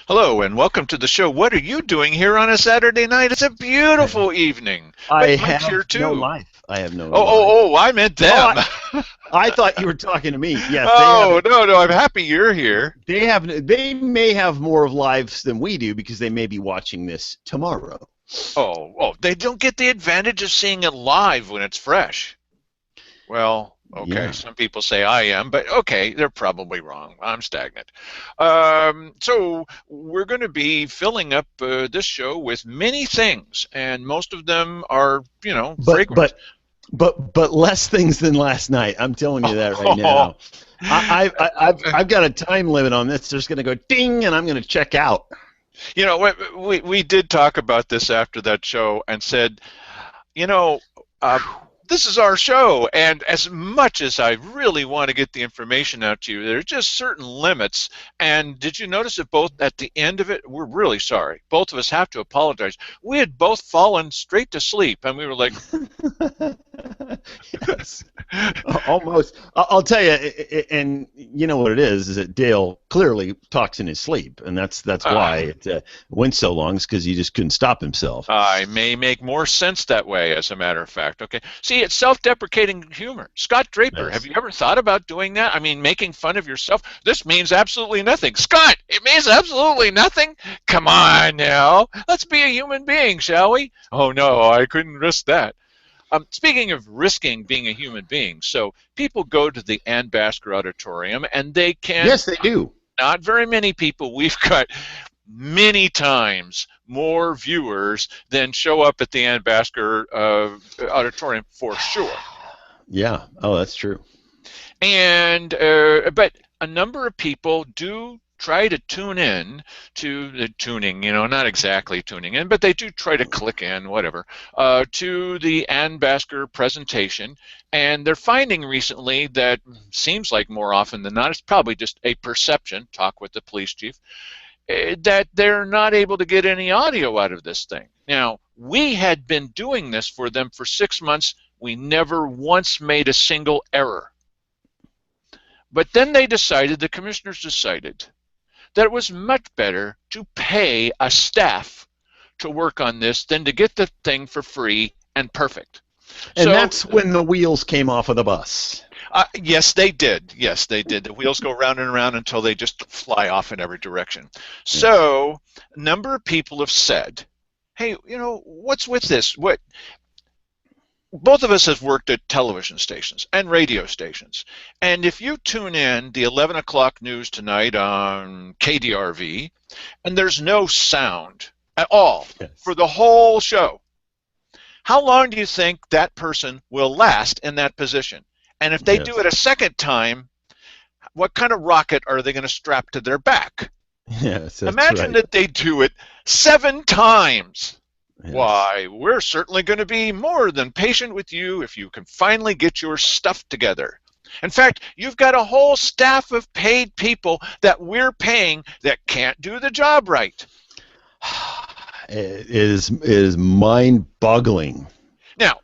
Hello and welcome to the show. What are you doing here on a Saturday night? It's a beautiful evening. I Wait, Mike's have here no too. life. I have no Oh, life. I meant Oh, them. I thought you were talking to me. Yes, they have. Oh, no, I'm happy you're here. They have. They may have more of lives than we do because they may be watching this tomorrow. They don't get the advantage of seeing it live when it's fresh. Well, okay, Yeah. some people say I am, but okay, they're probably wrong. I'm stagnant. So we're going to be filling up this show with many things, and most of them are, But fragrant. but but less things than last night. I'm telling you that right now. I've got a time limit on this. There's going to go ding, and I'm going to check out. We did talk about this after that show and said, you know, uh, this is our show, and as much as I really want to get the information out to you, there are just certain limits. And did you notice that both at the end of it, we're really sorry. Both of us have to apologize. We had both fallen straight to sleep, and we were like, Yes. Almost. I'll tell you, and you know what it is that Dale clearly talks in his sleep, and that's why it went so long. Is because he just couldn't stop himself. I may make more sense that way, as a matter of fact. Okay. See, it's self-deprecating humor. Scott Draper, have Yes. you ever thought about doing that? I mean, making fun of yourself? This means absolutely nothing. Scott, it means absolutely nothing? Come on now. Let's be a human being, shall we? Oh, no, I couldn't risk that. Speaking of risking being a human being, so people go to the Ann Basker Auditorium, and they can, Yes, they do. not very many people, we've got many times more viewers than show up at the Ann Basker Auditorium for sure. Yeah. Oh, that's true. And but a number of people do try to tune in to the tuning, not exactly tuning in, but they do try to click in, whatever, to the Ann Basker presentation. And they're finding recently that seems like more often than not, it's probably just a perception, talk with the police chief, that they're not able to get any audio out of this thing. Now, we had been doing this for them for 6 months. We never once made a single error. But then the commissioners decided that it was much better to pay a staff to work on this than to get the thing for free and perfect. And So, that's when the wheels came off of the bus. yes, they did. Yes, they did. The wheels go round and around until they just fly off in every direction. Yes. So, a number of people have said, hey, what's with this? Both of us have worked at television stations and radio stations. And if you tune in the 11 o'clock news tonight on KDRV, and there's no sound at all Yes. for the whole show, how long do you think that person will last in that position? And if they do Yes. it a second time, what kind of rocket are they going to strap to their back? Yes. That's Imagine right. that they do it 7 times. Yes. Why, we're certainly going to be more than patient with you if you can finally get your stuff together. In fact, you've got a whole staff of paid people that we're paying that can't do the job right. It is mind-boggling. Now,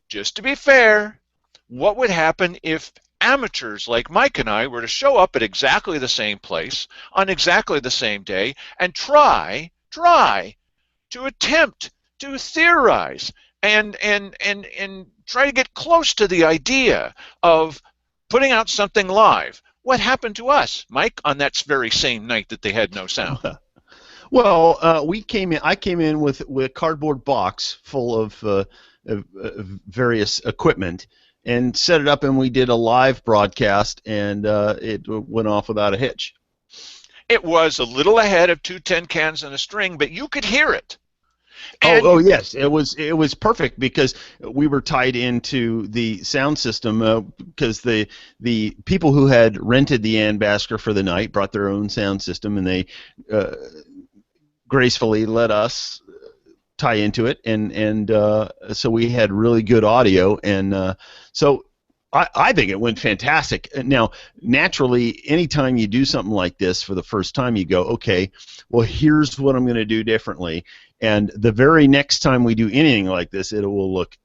just to be fair, what would happen if amateurs like Mike and I were to show up at exactly the same place on exactly the same day and try to attempt to theorize and try to get close to the idea of putting out something live? What happened to us, Mike, on that very same night that they had no sound? Well, we came in. I came in with a cardboard box full of various equipment and set it up, and we did a live broadcast, and it went off without a hitch. It was a little ahead of 210 cans and a string, but you could hear it. Oh, And oh yes, it was perfect because we were tied into the sound system because the people who had rented the Ann Basker for the night brought their own sound system, and they gracefully let us tie into it, and so we had really good audio, and so I think it went fantastic. Now, naturally, anytime you do something like this for the first time, you go, okay, well, here's what I'm going to do differently, and the very next time we do anything like this, it will look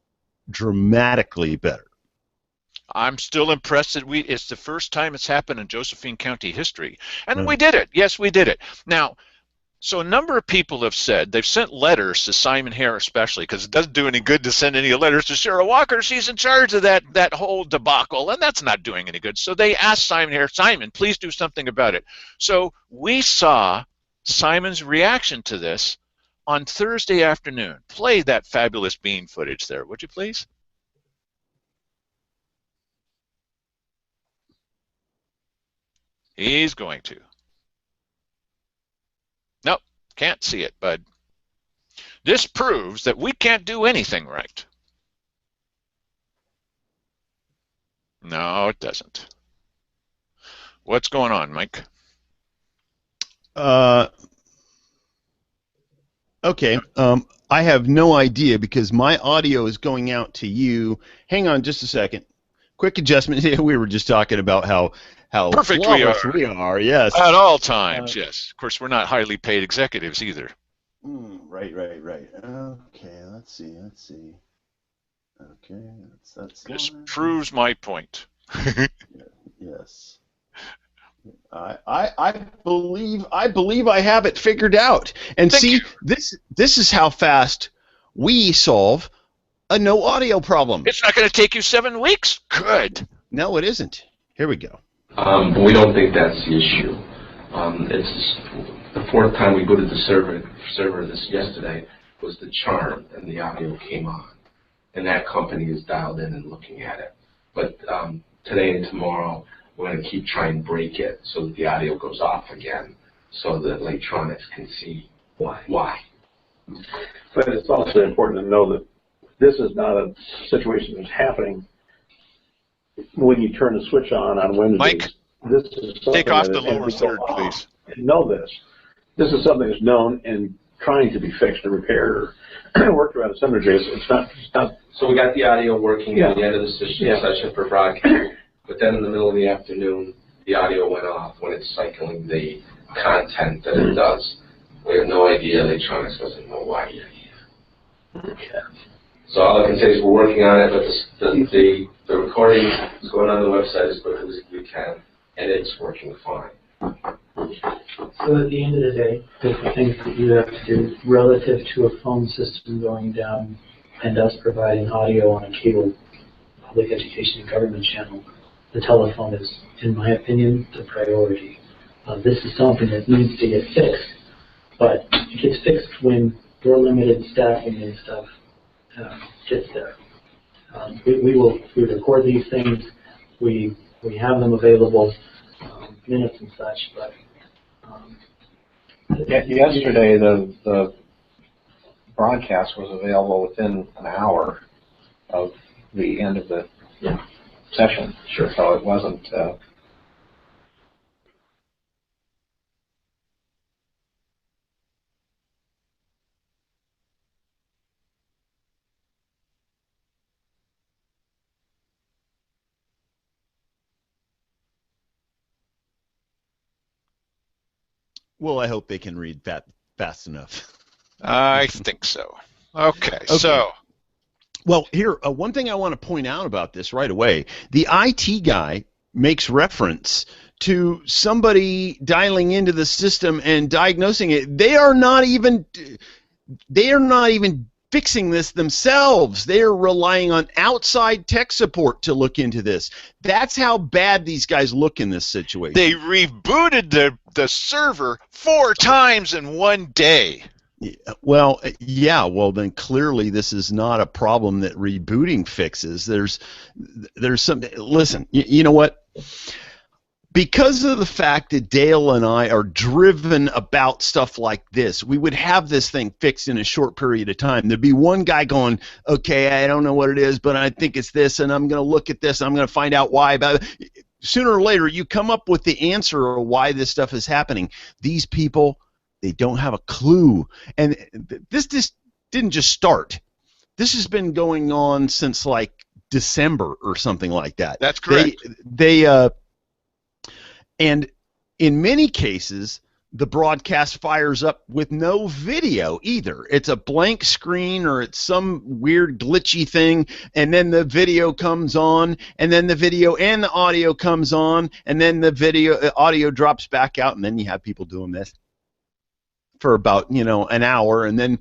dramatically better. I'm still impressed that it's the first time it's happened in Josephine County history. And we Right. did it. Yes, we did it. Now, So a number of people have said they've sent letters to Simon Hare, especially because it doesn't do any good to send any letters to Sarah Walker. She's in charge of that whole debacle, and that's not doing any good. So they asked Simon Hare, Simon, please do something about it. So we saw Simon's reaction to this on Thursday afternoon. Play that fabulous bean footage there, would you please? He's going to. Nope, can't see it, bud. This proves that we can't do anything right. No, it doesn't. What's going on, Mike? Okay. I have no idea because my audio is going out to you. Hang on just a second. Quick adjustment. We were just talking about how perfect we are. Yes. At all times, yes. Of course, we're not highly paid executives either. Right. Okay, let's see. Okay, that's. This proves my point. Yes. I believe I have it figured out. And see, this is how fast we solve a no audio problem. It's not going to take you 7 weeks. Good. No, it isn't. Here we go. We don't think that's the issue. It's the fourth time we booted the server this yesterday was the charm, and the audio came on, and that company is dialed in and looking at it. But today and tomorrow, we're going to keep trying to break it so that the audio goes off again, so that electronics can see why. But it's also important to know that this is not a situation that's happening when you turn the switch on Wednesdays. Mike, this is take off the lower third, please. And know this. This is something that's known and trying to be fixed or repaired or worked around some degree. It's not. So we got the audio working at the end of the session for broadcast, but then in the middle of the afternoon, the audio went off when it's cycling the content that it does. We have no idea. Electronics doesn't know why yet. Okay. So all I can say is we're working on it, but the recording is going on the website as quickly as we can, and it's working fine. So at the end of the day, there's the things that you have to do relative to a phone system going down and us providing audio on a cable public education and government channel. The telephone is, in my opinion, the priority. This is something that needs to get fixed, but it gets fixed when your limited staffing and stuff gets there. We record these things. We have them available, minutes and such, but yesterday the broadcast was available within an hour of the end of the session. Sure. So it wasn't. Well, I hope they can read that fast enough. I think so. Okay. So. Well, here, one thing I want to point out about this right away. The IT guy makes reference to somebody dialing into the system and diagnosing it. They are not even fixing this themselves. They are relying on outside tech support to look into this. That's how bad these guys look in this situation. They rebooted the server 4 times in one day. Well, yeah. Well, then clearly this is not a problem that rebooting fixes. There's some. Listen, you know what? Because of the fact that Dale and I are driven about stuff like this, we would have this thing fixed in a short period of time. There'd be one guy going, okay, I don't know what it is, but I think it's this, and I'm going to look at this, and I'm going to find out why. Sooner or later, you come up with the answer of why this stuff is happening. These people, they don't have a clue. And this didn't just start. This has been going on since like December or something like that. That's correct. And in many cases, the broadcast fires up with no video either. It's a blank screen or it's some weird glitchy thing, and then the video comes on, and then the video and the audio comes on, and then the audio drops back out, and then you have people doing this. for about an hour, and then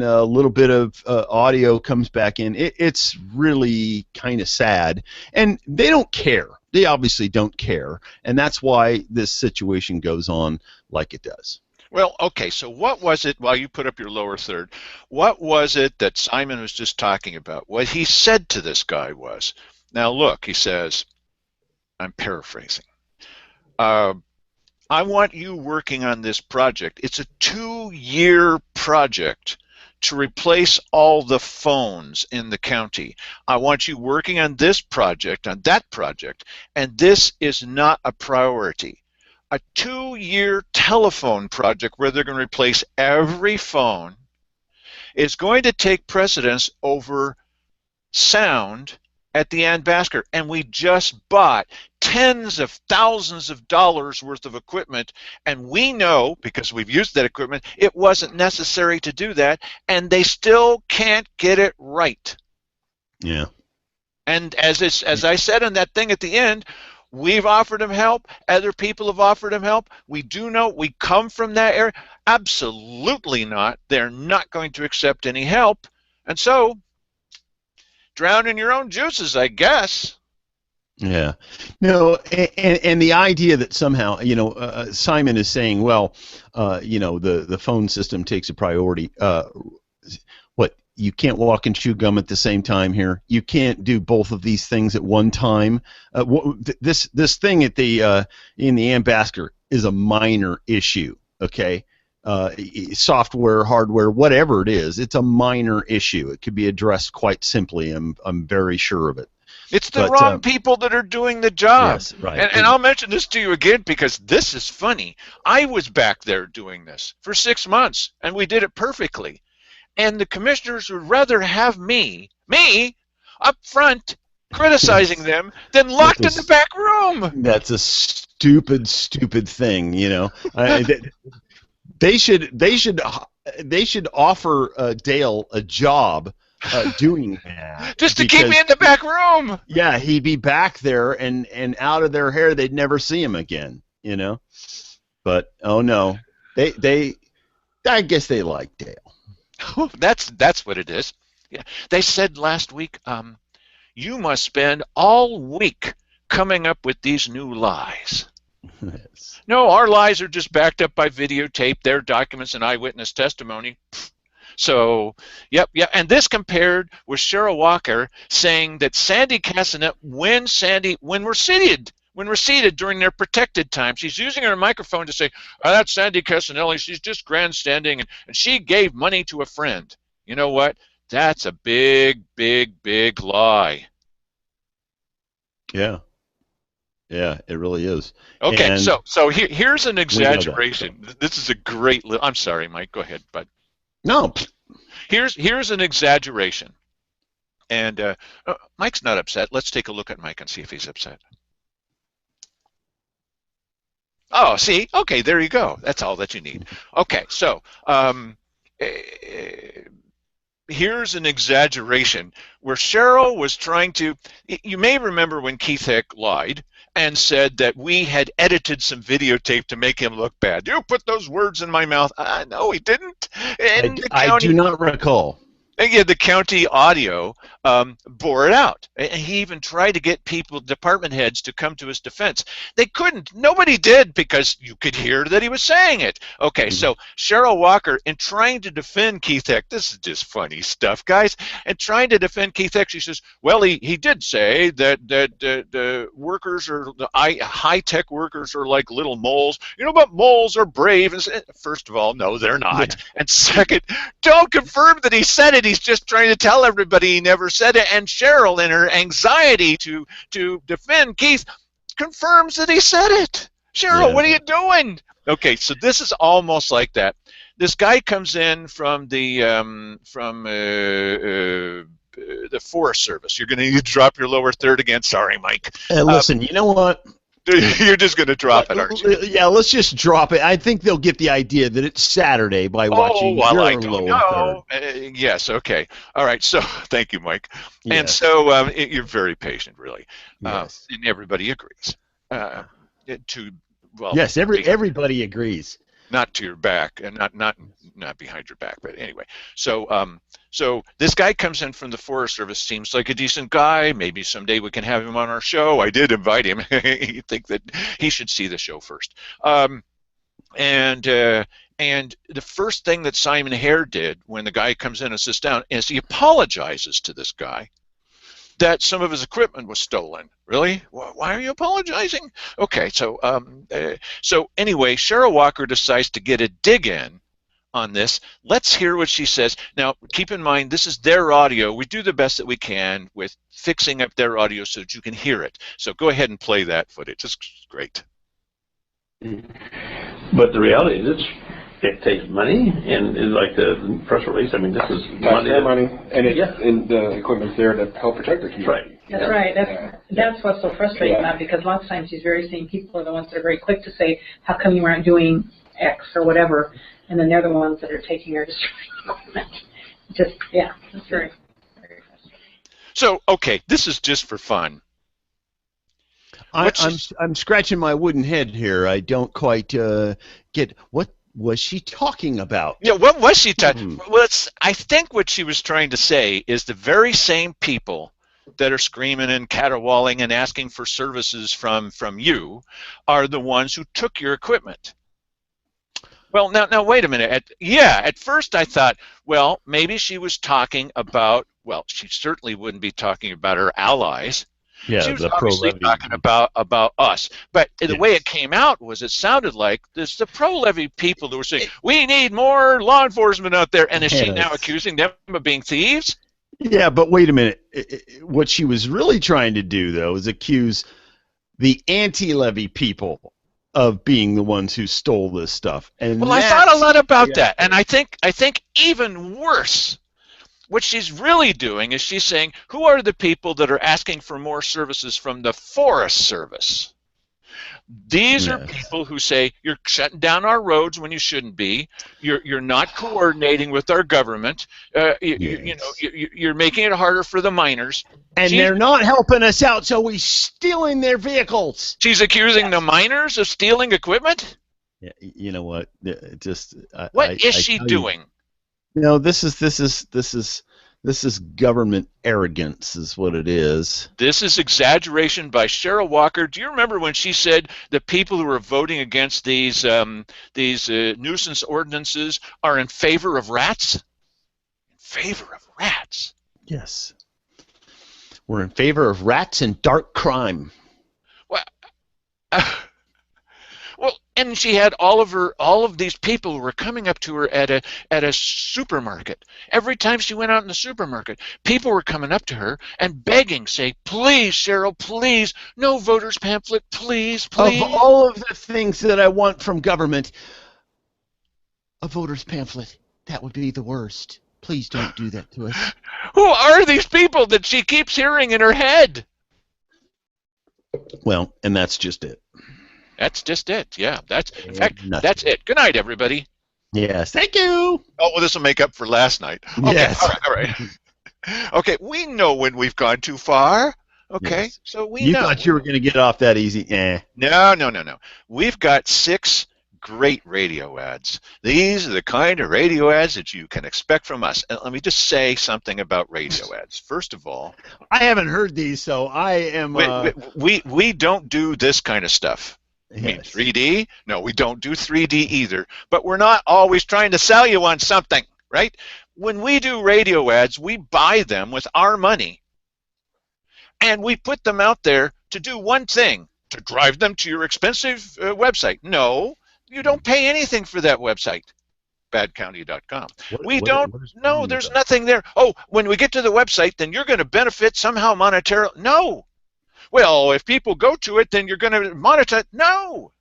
a little bit of audio comes back in. It's really kind of sad, and they don't care. They obviously don't care, and that's why this situation goes on like it does. Well, okay, so what was it, while you put up your lower third, what was it that Simon was just talking about? What he said to this guy was, now look, he says, I'm paraphrasing, I want you working on this project. It's a 2-year project to replace all the phones in the county. I want you working on this project, on that project, and this is not a priority. A 2-year telephone project where they're going to replace every phone is going to take precedence over sound at the Ann Basker, and we just bought tens of thousands of dollars worth of equipment, and we know, because we've used that equipment, it wasn't necessary to do that, and they still can't get it right. Yeah. And as I said in that thing at the end, we've offered him help. Other people have offered him help. We do know we come from that area. Absolutely not. They're not going to accept any help. And so, drown in your own juices, I guess. Yeah. No, and the idea that somehow, Simon is saying, well, the phone system takes a priority. What? You can't walk and chew gum at the same time here. You can't do both of these things at one time. This thing at the in the Ann Basker is a minor issue. Okay, software, hardware, whatever it is, it's a minor issue. It could be addressed quite simply. I'm very sure of it. It's the wrong people that are doing the job. Yes, right. And I'll mention this to you again because this is funny. I was back there doing this for 6 months, and we did it perfectly. And the commissioners would rather have me up front criticizing them than locked in the back room. That's a stupid thing, They should offer Dale a job doing that. Just to keep me in the back room. Yeah, he'd be back there and out of their hair. They'd never see him again, But oh no, I guess they like Dale. That's what it is. Yeah, they said last week, you must spend all week coming up with these new lies. Yes. No, our lies are just backed up by videotape, their documents, and eyewitness testimony. So, yep. And this compared with Cheryl Walker saying that Sandy Cassinet, when we're seated during their protected time, she's using her microphone to say, oh, that's Sandy Casanelli, she's just grandstanding, and she gave money to a friend. You know what? That's a big lie. Yeah. Yeah, it really is. Okay, and so here's an exaggeration. This is a great I'm sorry, Mike, go ahead, bud. No. Here's an exaggeration. And Mike's not upset. Let's take a look at Mike and see if he's upset. Oh, see? Okay, there you go. That's all that you need. Okay, so here's an exaggeration where Cheryl was trying to, you may remember when Keith Hick lied and said that we had edited some videotape to make him look bad. You put those words in my mouth. No, he didn't. And I do not recall. Yeah, the county audio bore it out. And he even tried to get department heads to come to his defense. They couldn't. Nobody did because you could hear that he was saying it. Okay, so Cheryl Walker, in trying to defend Keith Hick, this is just funny stuff, guys, and trying to defend Keith Hick, she says, well, he did say that the workers are, the high-tech workers are like little moles. But moles are brave. And first of all, no, they're not. Yeah. And second, don't confirm that he said it. He's just trying to tell everybody he never said it. And Cheryl, in her anxiety to defend Keith, confirms that he said it. Cheryl, what are you doing? Okay, so this is almost like that. This guy comes in from the Forest Service. You're going to need to drop your lower third again. Sorry, Mike. Listen, you know what? You're just going to drop it, aren't you? Yeah, let's just drop it. I think they'll get the idea that it's Saturday by watching your lower third. Yes, okay. All right, so thank you, Mike. Yes. And so you're very patient, really. Yes. And everybody agrees. Yes, everybody agrees. not to your back, and not behind your back, but anyway. So this guy comes in from the Forest Service, seems like a decent guy. Maybe someday we can have him on our show. I did invite him. You think that he should see the show first. And the first thing that Simon Hare did when the guy comes in and sits down is he apologizes to this guy that some of his equipment was stolen. Really? Why are you apologizing? Okay, so anyway, Cheryl Walker decides to get a dig in on this. Let's hear what she says. Now, keep in mind, this is their audio. We do the best that we can with fixing up their audio so that you can hear it. So go ahead and play that footage. It's great. But the reality is, it takes money, and it's like the press release. I mean, this is money, and and the equipment's there to help protect the community. Right. That's right. That's what's so frustrating about it, because a lot of times these very same people are the ones that are very quick to say, "How come you aren't doing X or whatever?" And then they're the ones that are taking or destroying equipment. Just that's very, very frustrating. So okay, this is just for fun. I'm scratching my wooden head here. I don't quite get what was she talking about? Yeah, what was she talking? Well, I think what she was trying to say is the very same people that are screaming and caterwauling and asking for services from you are the ones who took your equipment. Well, now wait a minute. At first I thought, well, maybe she was talking about. Well, she certainly wouldn't be talking about her allies. Yeah, she was obviously talking about us, but the way it came out was it sounded like the pro-levy people who were saying we need more law enforcement out there, and is she now accusing them of being thieves? Yeah, but wait a minute. What she was really trying to do, though, is accuse the anti-levy people of being the ones who stole this stuff. And well, I thought a lot about that, and I think even worse. What she's really doing is she's saying, who are the people that are asking for more services from the Forest Service? These are people who say, you're shutting down our roads when you shouldn't be. You're not coordinating with our government. You're making it harder for the miners. And they're not helping us out, so we're stealing their vehicles. She's accusing the miners of stealing equipment? Yeah, you know what? What is she doing? No, this is government arrogance, is what it is. This is exaggeration by Cheryl Walker. Do you remember when she said the people who are voting against these nuisance ordinances are in favor of rats? In favor of rats? Yes. We're in favor of rats and dark crime. Well, and she had all of these people who were coming up to her at a supermarket. Every time she went out in the supermarket, people were coming up to her and begging, saying, "Please, Cheryl, please, no voters pamphlet, please, please." Of all of the things that I want from government, a voters pamphlet, that would be the worst. Please don't do that to us. Who are these people that she keeps hearing in her head? Well, and that's just it. That's just it. Yeah, in fact, that's it. Good night, everybody. Yes, thank you. Oh, well, this will make up for last night. Okay, yes. All right. Okay, we know when we've gone too far. Okay, yes. So we know. You know. thought you were going to get off that easy? No. We've got 6 great radio ads. These are the kind of radio ads that you can expect from us. And let me just say something about radio ads. First of all, I haven't heard these, so I am. We don't do this kind of stuff. Yes. I mean, 3D? No, we don't do 3D either. But we're not always trying to sell you on something, right? When we do radio ads, we buy them with our money. And we put them out there to do one thing, to drive them to your expensive website. No, you don't pay anything for that website, BadCounty.com. No, there's nothing there. Oh, when we get to the website, then you're going to benefit somehow monetarily. No. Well, if people go to it, then you're going to monetize. No.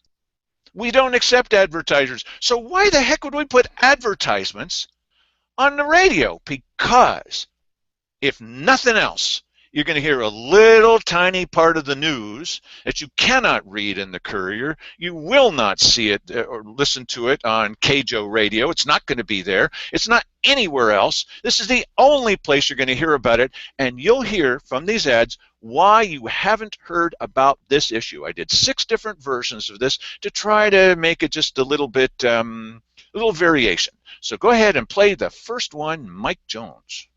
We don't accept advertisers. So why the heck would we put advertisements on the radio? Because if nothing else, you're going to hear a little tiny part of the news that you cannot read in the Courier. You will not see it or listen to it on KJO radio. It's not going to be there. It's not anywhere else. This is the only place you're going to hear about it, and you'll hear from these ads why you haven't heard about this issue. I did 6 different versions of this to try to make it just a little bit, a little variation. So go ahead and play the first one, Mike Jones.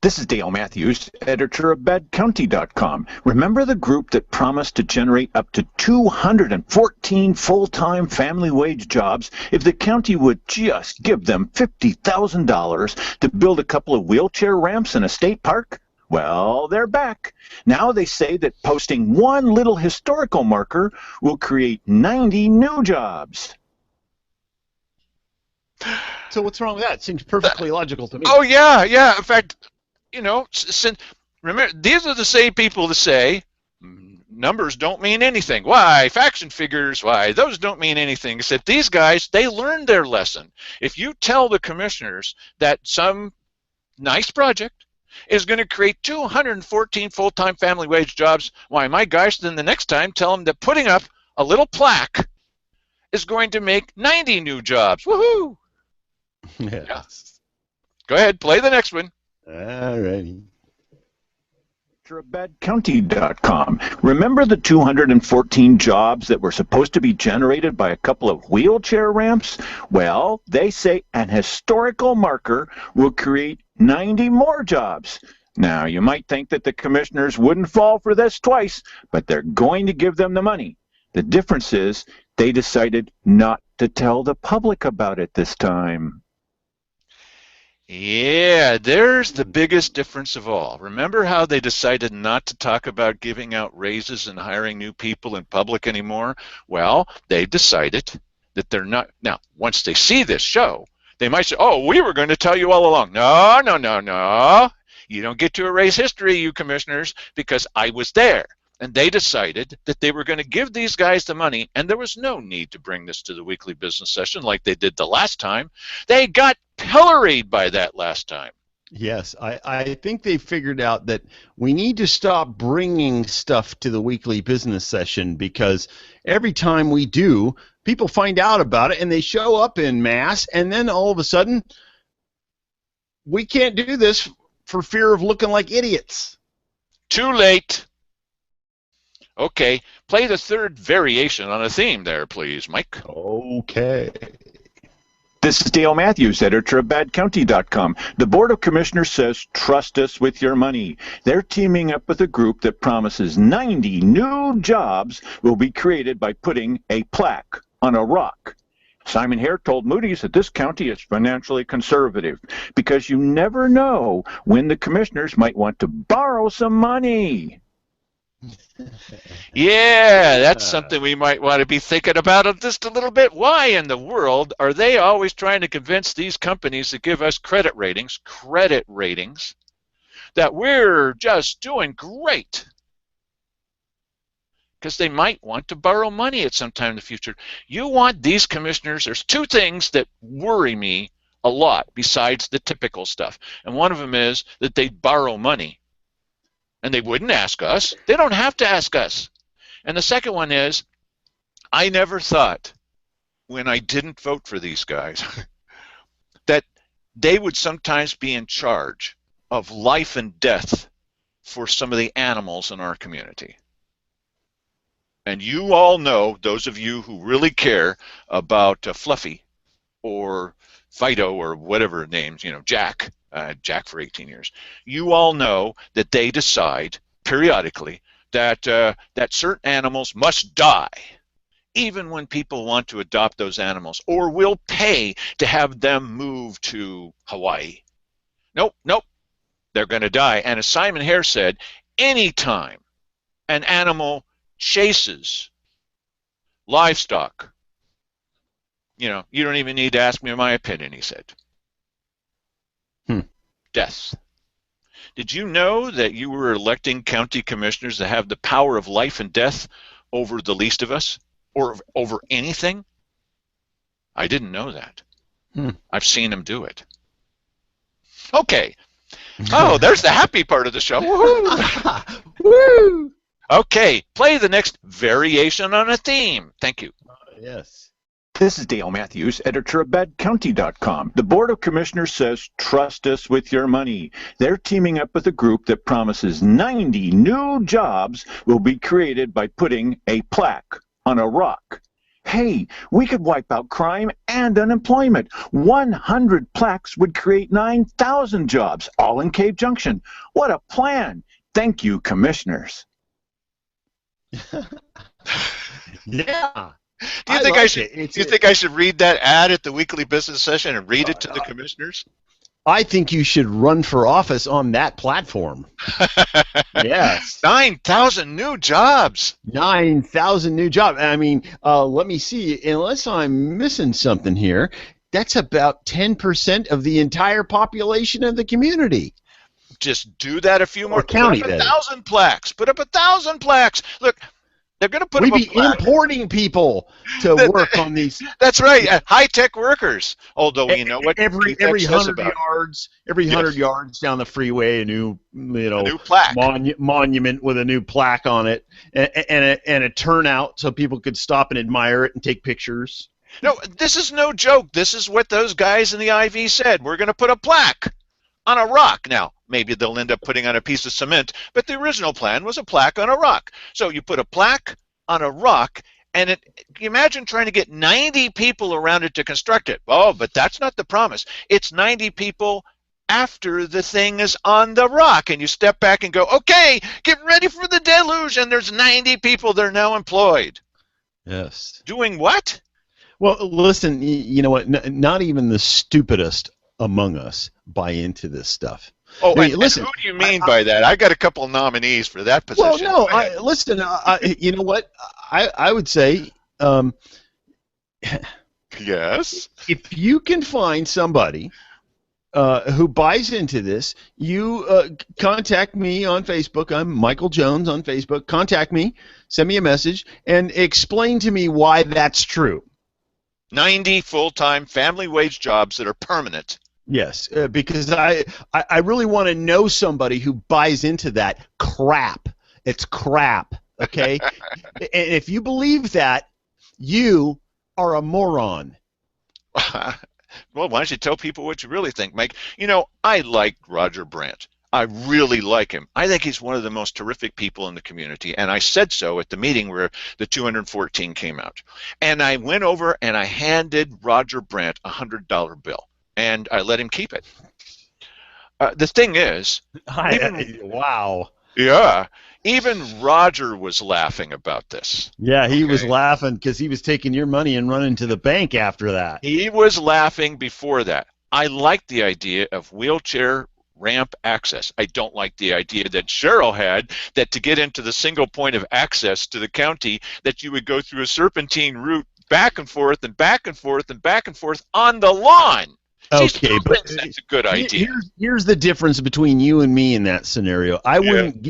This is Dale Matthews, editor of BadCounty.com. Remember the group that promised to generate up to 214 full-time family wage jobs if the county would just give them $50,000 to build a couple of wheelchair ramps in a state park? Well, they're back. Now they say that posting one little historical marker will create 90 new jobs. So what's wrong with that? It seems perfectly logical to me. Oh, yeah, yeah. In fact, you know, remember, these are the same people that say numbers don't mean anything. Why? Faction figures, why? Those don't mean anything. Except these guys, they learned their lesson. If you tell the commissioners that some nice project is going to create 214 full-time family wage jobs, why, my gosh, then the next time tell them that putting up a little plaque is going to make 90 new jobs. Woohoo! Yes. Yeah. Go ahead, play the next one. All righty. BadCounty.com. Remember the 214 jobs that were supposed to be generated by a couple of wheelchair ramps? Well, they say an historical marker will create 90 more jobs. Now, you might think that the commissioners wouldn't fall for this twice, but they're going to give them the money. The difference is they decided not to tell the public about it this time. Yeah, there's the biggest difference of all. Remember how they decided not to talk about giving out raises and hiring new people in public anymore? Well, they decided that they're not. Now, once they see this show, they might say, oh, we were going to tell you all along. No, no, no, no. You don't get to erase history, you commissioners, because I was there. And they decided that they were going to give these guys the money, and there was no need to bring this to the weekly business session like they did the last time. They got pilloried by that last time. Yes, I think they figured out that we need to stop bringing stuff to the weekly business session, because every time we do, people find out about it and they show up in mass, and then all of a sudden we can't do this for fear of looking like idiots. Too late. Okay, play the third variation on a theme there, please, Mike. Okay. This is Dale Matthews, editor of BadCounty.com. The Board of Commissioners says, trust us with your money. They're teaming up with a group that promises 90 new jobs will be created by putting a plaque on a rock. Simon Hare told Moody's that this county is financially conservative because you never know when the commissioners might want to borrow some money. Yeah, that's something we might want to be thinking about just a little bit. Why in the world are they always trying to convince these companies that give us credit ratings, that we're just doing great? Because they might want to borrow money at some time in the future. You want these commissioners, there's 2 things that worry me a lot besides the typical stuff. And one of them is that they borrow money. And they wouldn't ask us. They don't have to ask us. And the second one is, I never thought when I didn't vote for these guys that they would sometimes be in charge of life and death for some of the animals in our community. And you all know, those of you who really care about Fluffy or Fido or whatever names, you know, Jack for 18 years. You all know that they decide periodically that that certain animals must die, even when people want to adopt those animals, or will pay to have them move to Hawaii. Nope, nope, they're going to die. And as Simon Hare said, anytime an animal chases livestock, you know, you don't even need to ask me my opinion, he said. Death. Did you know that you were electing county commissioners that have the power of life and death over the least of us, or over anything? I didn't know that. I've seen them do it. Okay. Oh, there's the happy part of the show. Woohoo! Woo! Okay, play the next variation on a theme. Thank you. Yes. This is Dale Matthews, editor of BadCounty.com. The Board of Commissioners says, trust us with your money. They're teaming up with a group that promises 90 new jobs will be created by putting a plaque on a rock. Hey, we could wipe out crime and unemployment. 100 plaques would create 9,000 jobs, all in Cave Junction. What a plan. Thank you, commissioners. Yeah. Do you think I should read that ad at the weekly business session and read it to the commissioners? I think you should run for office on that platform. Yes. 9,000 new jobs. 9,000 new jobs. I mean, let me see. Unless I'm missing something here, that's about 10% of the entire population of the community. Just do that a few more. County, put up 1,000 plaques. Put up 1,000 plaques. Look, they're going to put We'd up a be plaque. importing people to work on these. That's right, high-tech workers. Although you know what, every 100 yards, every 100 yards down the freeway, a new plaque, monument with a new plaque on it, and a turnout so people could stop and admire it and take pictures. No, this is no joke. This is what those guys in the IV said. We're going to put a plaque on a rock. Now, maybe they'll end up putting on a piece of cement, but the original plan was a plaque on a rock. So you put a plaque on a rock, and imagine trying to get 90 people around it to construct it. Oh, but that's not the promise. It's 90 people after the thing is on the rock, and you step back and go, okay, get ready for the deluge, and there's 90 people that are now employed. Yes. Doing what? Well, listen, you know what? Not even the stupidest among us buy into this stuff. Oh, and listen, who do you mean by that? I got a couple nominees for that position. Well, no, listen, you know what? I would say, yes. If you can find somebody who buys into this, you contact me on Facebook. I'm Michael Jones on Facebook. Contact me, send me a message, and explain to me why that's true. 90 full-time family wage jobs that are permanent. Yes, because I really want to know somebody who buys into that crap. It's crap, okay? And if you believe that, you are a moron. Well, why don't you tell people what you really think, Mike? You know, I like Roger Brandt. I really like him. I think he's one of the most terrific people in the community, and I said so at the meeting where the 214 came out. And I went over and I handed Roger Brandt a $100 bill, and I let him keep it. The thing is... wow. Yeah. Even Roger was laughing about this. Yeah, he was laughing because he was taking your money and running to the bank after that. He was laughing before that. I like the idea of wheelchair ramp access. I don't like the idea that Cheryl had, that to get into the single point of access to the county, that you would go through a serpentine route back and forth and back and forth and back and forth on the lawn. Okay, but that's a good idea. Here's the difference between you and me in that scenario. I wouldn't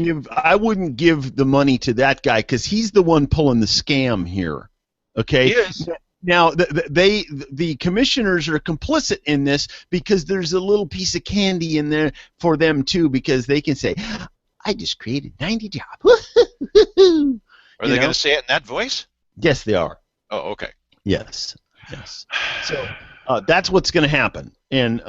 give the money to that guy because he's the one pulling the scam here. Okay. Yes. Now the commissioners are complicit in this because there's a little piece of candy in there for them too, because they can say, "I just created 90 jobs." Are they going to say it in that voice? Yes, they are. Oh, okay. Yes. So. That's what's going to happen. And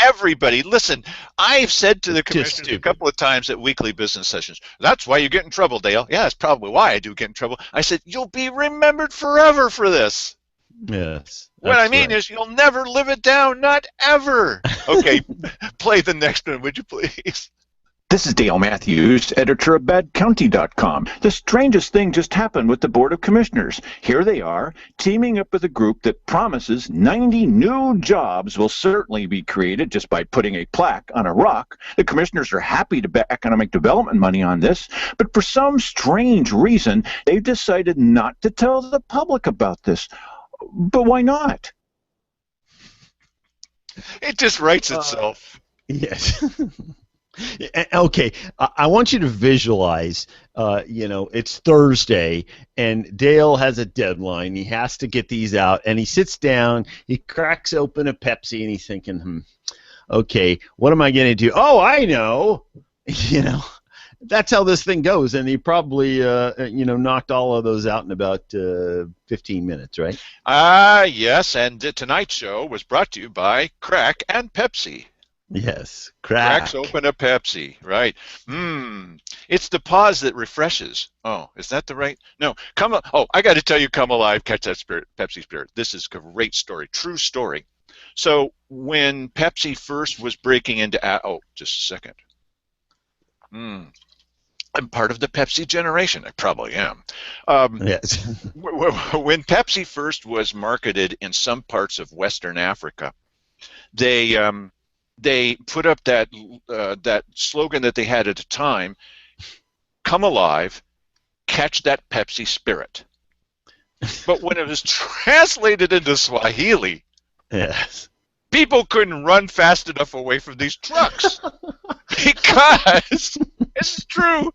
everybody, listen, I've said to the commissioners a couple of times at weekly business sessions, that's why you get in trouble, Dale. Yeah, that's probably why I do get in trouble. I said, you'll be remembered forever for this. Yes. What I mean is you'll never live it down, not ever. Okay, play the next one, would you please? This is Dale Matthews, editor of BadCounty.com. The strangest thing just happened with the Board of Commissioners. Here they are, teaming up with a group that promises 90 new jobs will certainly be created just by putting a plaque on a rock. The commissioners are happy to bet economic development money on this, but for some strange reason, they've decided not to tell the public about this. But why not? It just writes itself. Yes. Okay, I want you to visualize, it's Thursday, and Dale has a deadline. He has to get these out, and he sits down, he cracks open a Pepsi, and he's thinking, okay, what am I going to do? Oh, I know, that's how this thing goes, and he probably knocked all of those out in about 15 minutes, right? Yes, and the Tonight Show was brought to you by Crack and Pepsi. Yes, Cracks open a Pepsi, right? It's the pause that refreshes. Oh, is that the right? No, I got to tell you, come alive, catch that spirit, Pepsi spirit. This is a great story, true story. So when Pepsi first was breaking into, just a second. I'm part of the Pepsi generation. I probably am. Yes. When Pepsi first was marketed in some parts of Western Africa, they put up that slogan that they had at the time: "Come alive, catch that Pepsi spirit." But when it was translated into Swahili, yes, people couldn't run fast enough away from these trucks because it's true.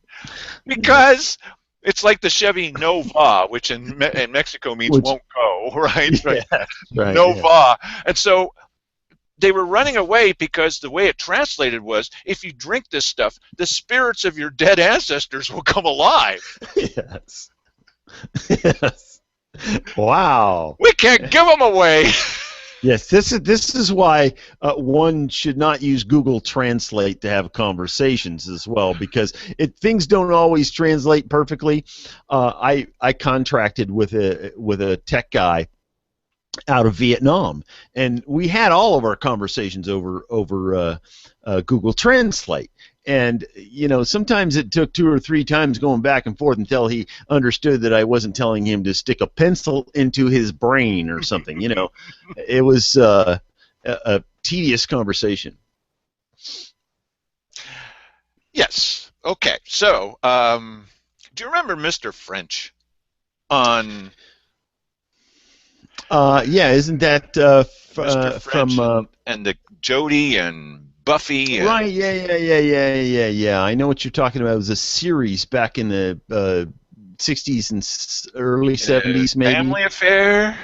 Because it's like the Chevy Nova, which in Mexico means won't go, right? Yeah, right. Nova, yeah. And so they were running away because the way it translated was, if you drink this stuff, the spirits of your dead ancestors will come alive. Yes. Yes. Wow. We can't give them away. Yes, this is why one should not use Google Translate to have conversations as well, because things don't always translate perfectly. I contracted with a tech guy out of Vietnam, and we had all of our conversations over Google Translate. And sometimes it took 2 or 3 times going back and forth until he understood that I wasn't telling him to stick a pencil into his brain or something. It was a tedious conversation. Yes. Okay. So, do you remember Mr. French on? Yeah, isn't that Mr. French from and the Jody and Buffy? Right. Yeah. I know what you're talking about. It was a series back in the 60s and early 70s, maybe. Family Affair.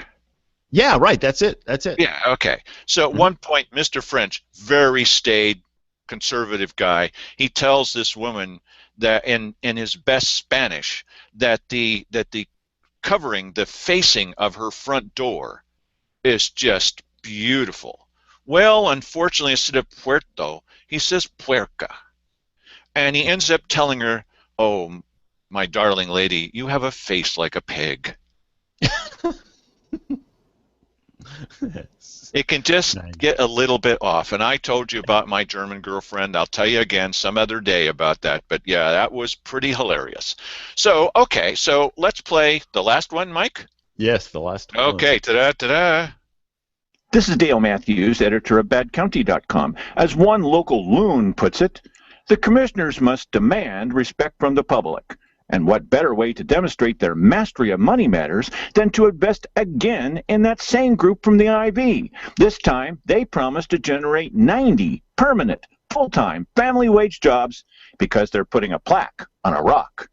Yeah. Right. That's it. Yeah. Okay. So at one point, Mr. French, very staid, conservative guy, he tells this woman that in his best Spanish that the covering, the facing of her front door is just beautiful. Well, unfortunately, instead of puerto, he says puerca. And he ends up telling her, "Oh, my darling lady, you have a face like a pig." It can just get a little bit off. And I told you about my German girlfriend. I'll tell you again some other day about that. But yeah, that was pretty hilarious. So, okay, so let's play the last one, Mike? Yes, the last one. Okay, ta-da. This is Dale Matthews, editor of BadCounty.com. As one local loon puts it, the commissioners must demand respect from the public. And what better way to demonstrate their mastery of money matters than to invest again in that same group from the IV? This time, they promise to generate 90 permanent, full-time, family wage jobs because they're putting a plaque on a rock.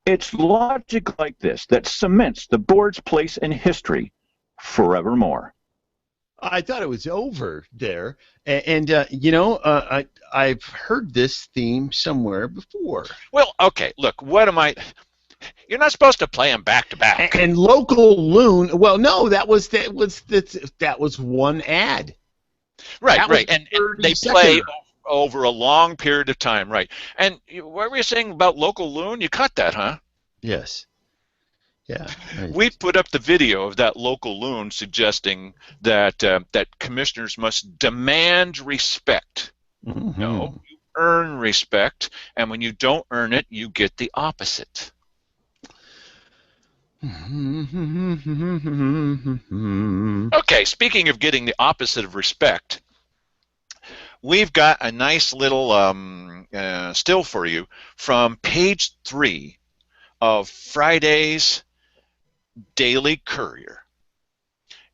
It's logic like this that cements the board's place in history forevermore. I thought it was over there, and I've heard this theme somewhere before. Well, okay, look, what am I? You're not supposed to play them back to back. And local loon. Well, no, that was one ad. Right, and they play over a long period of time, right? And what were you saying about local loon? You caught that, huh? Yes. Yeah. We put up the video of that local loon suggesting that that commissioners must demand respect. Mm-hmm. No, you earn respect, and when you don't earn it, you get the opposite. Okay, speaking of getting the opposite of respect, we've got a nice little still for you from page 3 of Friday's Daily Courier.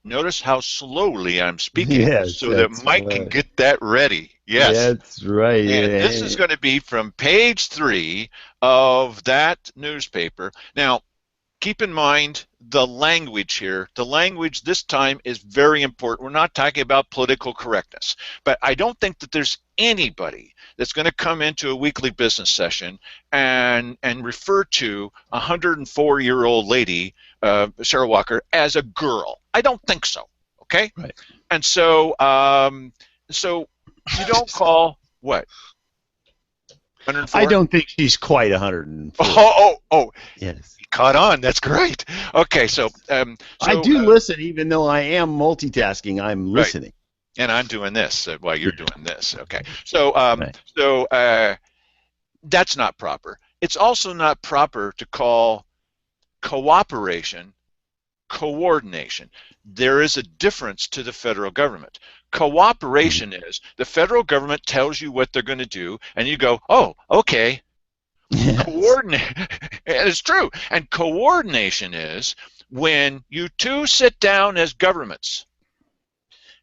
Notice how slowly I'm speaking so that Mike can get that ready. Yes. That's right. And this is going to be from page 3 of that newspaper. Now, keep in mind the language here. The language this time is very important. We're not talking about political correctness. But I don't think that there's anybody that's going to come into a weekly business session and refer to a 104-year-old lady, Sarah Walker, as a girl. I don't think so. Okay. Right. And so, so you don't call what? 104? I don't think she's quite 104. Oh. Yes. Caught on. That's great. Okay, so I do listen, even though I am multitasking. I'm listening, and I'm doing this while you're doing this. Okay, so that's not proper. It's also not proper to call cooperation coordination. There is a difference to the federal government. Cooperation is the federal government tells you what they're going to do, and you go, oh, okay. Yes. Coordinate. It's true. And coordination is when you two sit down as governments.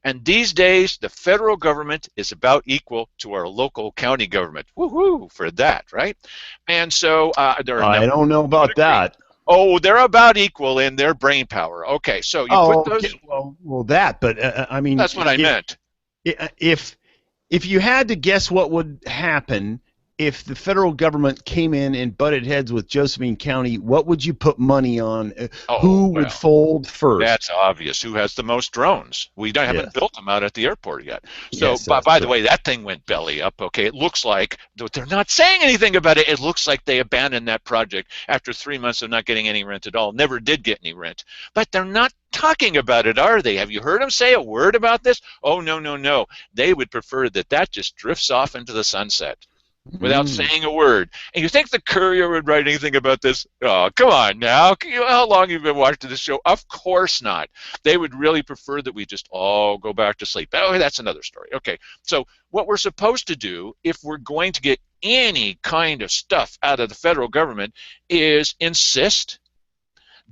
And these days, the federal government is about equal to our local county government. Woohoo for that, right? And so there are I don't know about that. Oh, they're about equal in their brain power. Okay, so you put those. Okay. Well, that, but I mean, that's what I meant. If you had to guess what would happen if the federal government came in and butted heads with Josephine County, what would you put money on? Who would fold first? That's obvious. Who has the most drones? We haven't built them out at the airport yet. So, Yes, by the way, that thing went belly up. Okay, it looks like they're not saying anything about it. It looks like they abandoned that project after 3 months of not getting any rent at all. Never did get any rent. But they're not talking about it, are they? Have you heard them say a word about this? Oh, no. They would prefer that just drifts off into the sunset without saying a word. And you think the Courier would write anything about this? Oh, come on now. How long have you been watching this show? Of course not. They would really prefer that we just all go back to sleep. Oh, that's another story. Okay, so what we're supposed to do if we're going to get any kind of stuff out of the federal government is insist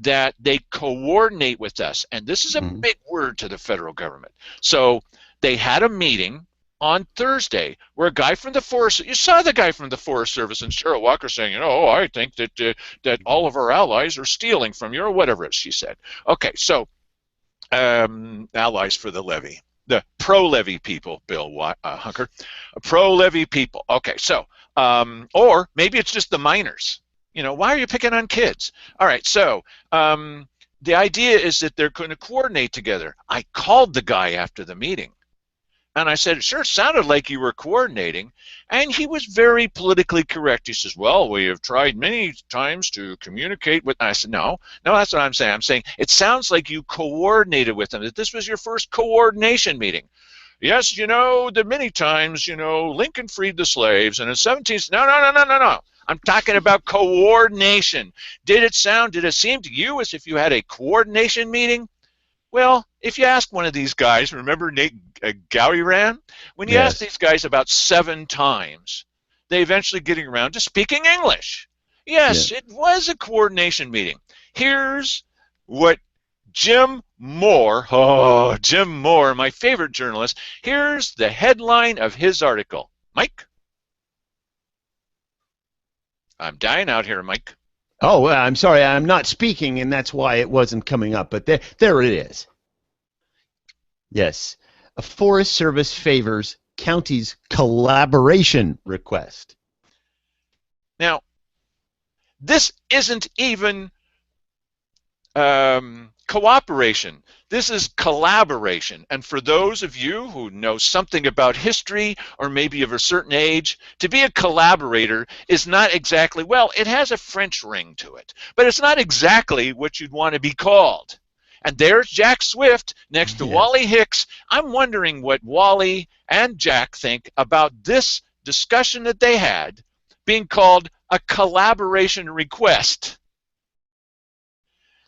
that they coordinate with us. And this is a big word to the federal government. So they had a meeting on Thursday, where a guy from the Forest, you saw the guy from the Forest Service and Cheryl Walker saying, I think that all of our allies are stealing from you, or whatever she said. Okay, so allies for the levy, the pro-levy people, Bill Hunker, pro-levy people. Okay, so or maybe it's just the miners. Why are you picking on kids? All right, so the idea is that they're going to coordinate together. I called the guy after the meeting. And I said, it sure sounded like you were coordinating. And he was very politically correct. He says, well, we have tried many times to communicate with. I said, no, that's what I'm saying. I'm saying it sounds like you coordinated with them, that this was your first coordination meeting. Yes, that many times, Lincoln freed the slaves. And in 17th, no. I'm talking about coordination. Did it seem to you as if you had a coordination meeting? Well, if you ask one of these guys, remember Nate Gowrie-Ran? When you ask these guys about 7 times, they eventually getting around to speaking English. Yes, it was a coordination meeting. Here's what Jim Moore, my favorite journalist, here's the headline of his article. Mike? I'm dying out here, Mike. Oh, well, I'm sorry. I'm not speaking, and that's why it wasn't coming up. But there it is. Yes. A Forest Service favors county's collaboration request. Now, this isn't even cooperation. This is collaboration. And for those of you who know something about history or maybe of a certain age, to be a collaborator is not exactly, well, it has a French ring to it, but it's not exactly what you'd want to be called. And there's Jack Swift next to Wally Hicks. I'm wondering what Wally and Jack think about this discussion that they had being called a collaboration request.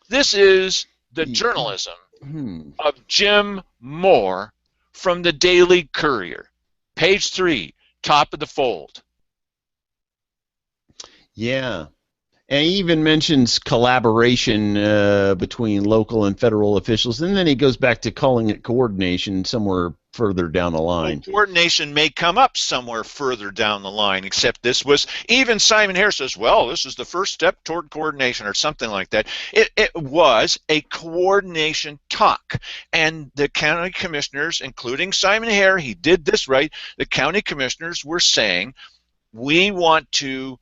This is the journalism of Jim Moore from the Daily Courier. Page 3, top of the fold. Yeah. And he even mentions collaboration between local and federal officials, and then he goes back to calling it coordination somewhere further down the line. Well, coordination may come up somewhere further down the line, except this was, even Simon Harris says, well, this is the first step toward coordination or something like that. It was a coordination talk, and the county commissioners, including Simon Harris, he did this right, the county commissioners were saying, we want to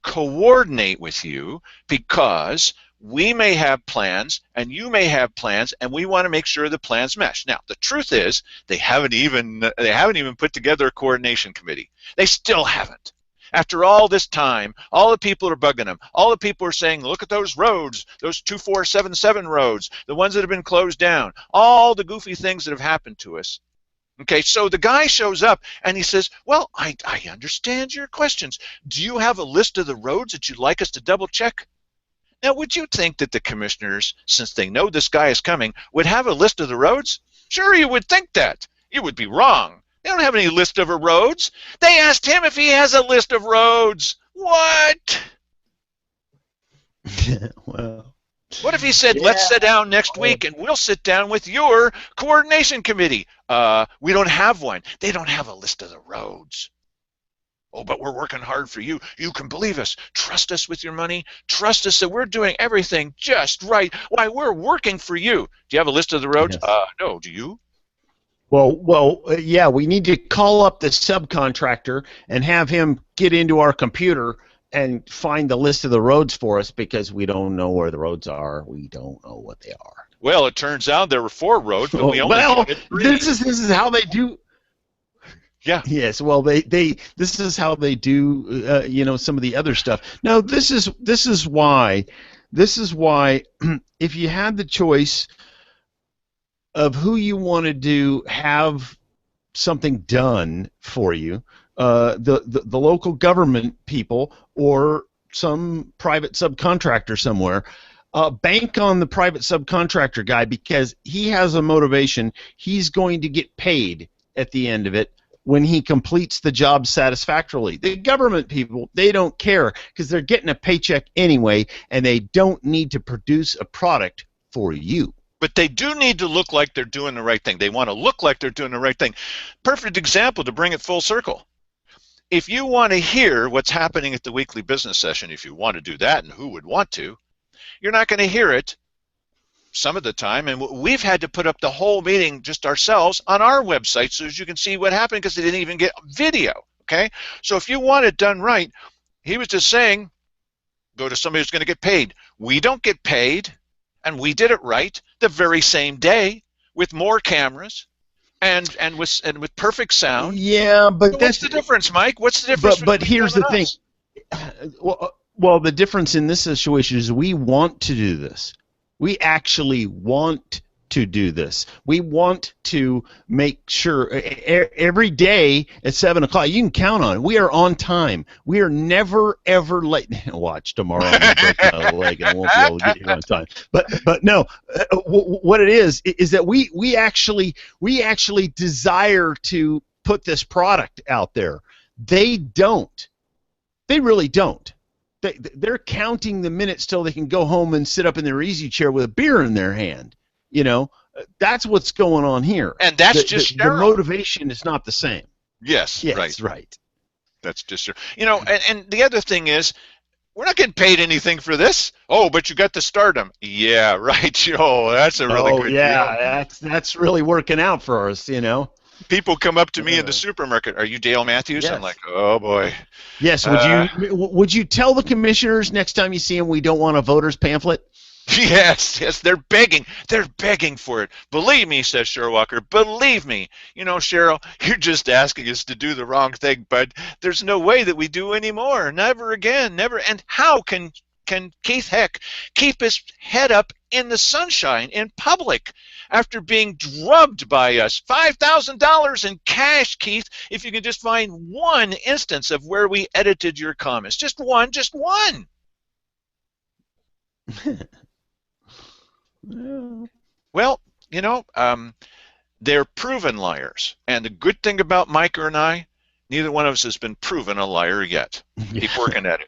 coordinate with you because we may have plans and you may have plans, and we want to make sure the plans mesh. Now, the truth is they haven't even put together a coordination committee. They still haven't. After all this time, all the people are bugging them. All the people are saying, look at those roads, those 2477 roads, the ones that have been closed down, all the goofy things that have happened to us. Okay, so the guy shows up and he says, well, I understand your questions. Do you have a list of the roads that you'd like us to double check? Now, would you think that the commissioners, since they know this guy is coming, would have a list of the roads? Sure, you would think that. You would be wrong. They don't have any list of roads. They asked him if he has a list of roads. What? Well, what if he said, let's sit down next week and we'll sit down with your coordination committee? We don't have one. They don't have a list of the roads. Oh, but we're working hard for you. You can believe us. Trust us with your money. Trust us that we're doing everything just right. Why, we're working for you. Do you have a list of the roads? Yes. No. Do you? Well, yeah, we need to call up the subcontractor and have him get into our computer and find the list of the roads for us because we don't know where the roads are. We don't know what they are. Well, it turns out there were 4 roads, but we only counted 3. This is how they do. Yeah. Yes. Well, this is how they do. Some of the other stuff. No, this is why if you had the choice of who you want to have something done for you, the local government people or some private subcontractor somewhere, bank on the private subcontractor guy because he has a motivation. He's going to get paid at the end of it when he completes the job satisfactorily. The government people, they don't care because they're getting a paycheck anyway, and they don't need to produce a product for you. But they do need to look like they're doing the right thing. They want to look like they're doing the right thing. Perfect example to bring it full circle. If you want to hear what's happening at the weekly business session, if you want to do that, and who would want to, you're not going to hear it some of the time, and we've had to put up the whole meeting just ourselves on our website so as you can see what happened because they didn't even get video, okay? So if you want it done right, he was just saying, go to somebody who's going to get paid. We don't get paid, and we did it right the very same day with more cameras and with perfect sound. Yeah, but so what's the difference, Mike? What's the difference? But here's the thing. Well, the difference in this situation is we want to do this. We actually want to do this. We want to make sure every day at 7 o'clock, you can count on it. We are on time. We are never, ever late. Watch, tomorrow I'm going to break my leg and I won't be able to get here on time. But no, what it is that we actually desire to put this product out there. They don't. They really don't. They're counting the minutes till they can go home and sit up in their easy chair with a beer in their hand. That's what's going on here. And that's just the motivation is not the same. Yes, right. Right. That's just and the other thing is, we're not getting paid anything for this. Oh, but you got the stardom. Yeah, right. Oh, that's a really good deal. That's really working out for us. People come up to me in the supermarket. Are you Dale Matthews? Yes. I'm like, oh boy. Yes. Would you tell the commissioners next time you see them we don't want a voter's pamphlet? Yes, they're begging. They're begging for it. Believe me, says Cheryl Walker. Believe me. Cheryl, you're just asking us to do the wrong thing, but there's no way that we do anymore. Never again. Never. And how can Keith Heck keep his head up in the sunshine in public after being drubbed by us? $5,000 in cash, Keith, if you can just find one instance of where we edited your comments. Just one. Well, they're proven liars. And the good thing about Mike and I, neither one of us has been proven a liar yet. Keep working at it.